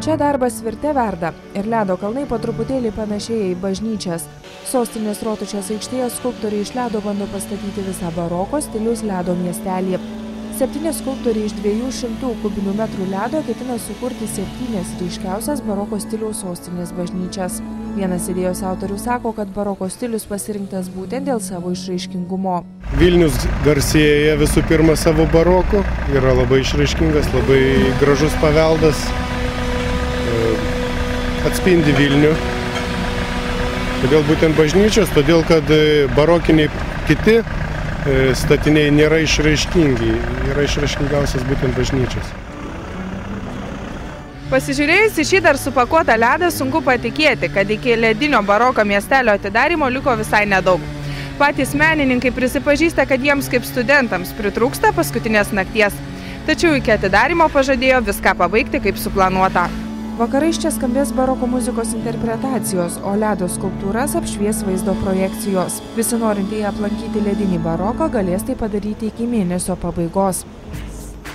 Čia darbas virte verda ir ledo kalnai po truputėlį panašėja į bažnyčias. Sostinės Rotušės aikštėje skulptoriai iš ledo bando pastatyti visą baroko stiliaus ledo miestelį. 7 skulptoriai iš 200 kubinių metrų ledo ketina sukurti 7 ryškiausias baroko stiliaus sostinės bažnyčias. Vienas idėjos autorių sako, kad baroko stilius pasirinktas būtent dėl savo išraiškingumo. Vilnius garsėja visų pirma savo baroku, yra labai išraiškingas, labai gražus paveldas, atspindi Vilnių. Kodėl būtent bažnyčios? Todėl, kad barokiniai kiti statiniai nėra išraiškingi, yra išraiškingiausias būtent bažnyčios. Pasižiūrėjus į šį dar supakuotą ledą, sunku patikėti, kad iki ledinio baroko miestelio atidarymo liko visai nedaug. Patys menininkai prisipažįsta, kad jiems kaip studentams pritrūksta paskutinės nakties. Tačiau iki atidarymo pažadėjo viską pabaigti kaip suplanuota. Vakarais čia skambės baroko muzikos interpretacijos, o ledo skulptūras apšvies vaizdo projekcijos. Visi norintieji aplankyti ledinį baroką galės tai padaryti iki mėnesio pabaigos.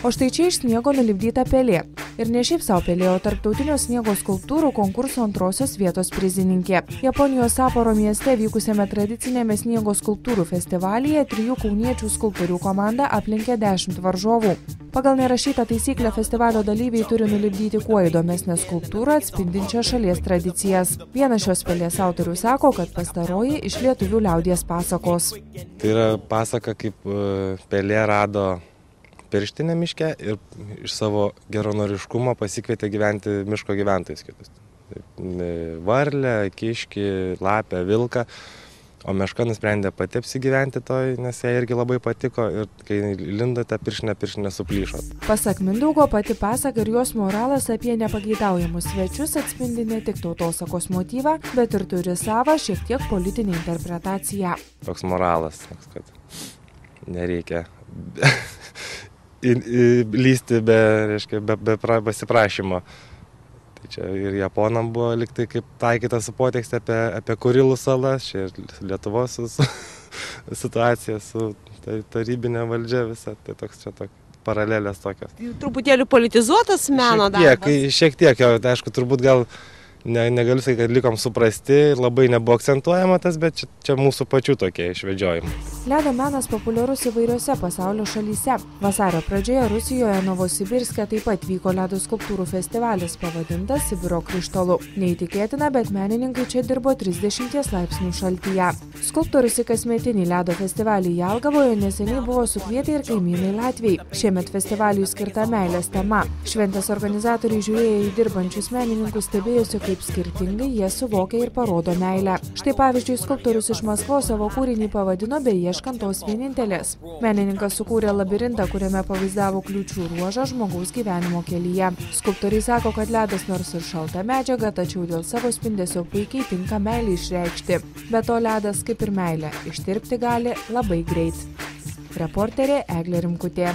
O štai čia iš sniego nulipdyta pelė. Ir ne šiaip savo pelė, o tarptautinio sniego skulptūrų konkurso antrosios vietos prizininkė. Japonijos Saporo mieste vykusiame tradicinėme sniego skulptūrų festivalyje 3 kauniečių skulptorių komanda aplenkė 10 varžovų. Pagal nerašytą taisyklę festivalio dalyviai turi nulipdyti kuo įdomesnę skulptūrą atspindinčią šalies tradicijas. Vienas šios pelės autorių sako, kad pastaroji iš lietuvių liaudies pasakos. Tai yra pasaka, kaip pelė rado pirštinę miške ir iš savo geranoriškumo pasikvietė gyventi miško gyventojus kitus. Varlę, kiškį, lapę, vilką, o meška nusprendė pati apsigyventi toj, nes jai irgi labai patiko ir kai lindo tą pirštinę suplyšo. Pasak Mindaugo, pati pasaka ir jos moralas apie nepageidaujamus svečius atspindi ne tik tautosakos motyvą, bet ir turi savą šiek tiek politinę interpretaciją. Toks moralas, kad nereikia lysti be pasiprašymo. Tai čia ir Japonam buvo liktai kaip taikyta su potekste apie Kurilų salas, čia ir Lietuvos situacija su tarybinė valdžia visa, tai toks čia paralelės tokios. Truputėlį politizuotas meno darbas? Šiek tiek, aišku, turbūt gal negaliu sakyti, kad likom suprasti ir labai nebuvo akcentuojama tas, bet čia mūsų pačių tokie išvedžiojimai. Ledo menas populiarus įvairiose pasaulio šalyse. Vasario pradžioje Rusijoje Novosibirske taip pat vyko ledo skulptūrų festivalis pavadintas Sibiro krištolu. Neįtikėtina, bet menininkai čia dirbo 30 laipsnių šaltyje. Skulptorius į kasmetinį ledo festivalį Jelgavoje neseniai buvo sukvietę ir kaimynai Latviai. Šiemet festivaliui skirta meilės tema. Šventės organizatoriai žiūrėję į dirbančius menininkus stebėjosi, kaip skirtingai jie suvokia ir parodo meilę. Štai pavyzdžiui, skulptorius iš Maskvos savo kūrinį pavadino Beieškant tos vienintelės. Menininkas sukūrė labirintą, kuriame pavaizdavo kliūčių ruožą žmogaus gyvenimo kelyje. Skulptoriai sako, kad ledas nors ir šalta medžiaga, tačiau dėl savo spindesio puikiai tinka meilį išreikšti. Be to ledas, kaip ir meilė, ištirpti gali labai greit. Reporterė Eglė Rimkutė.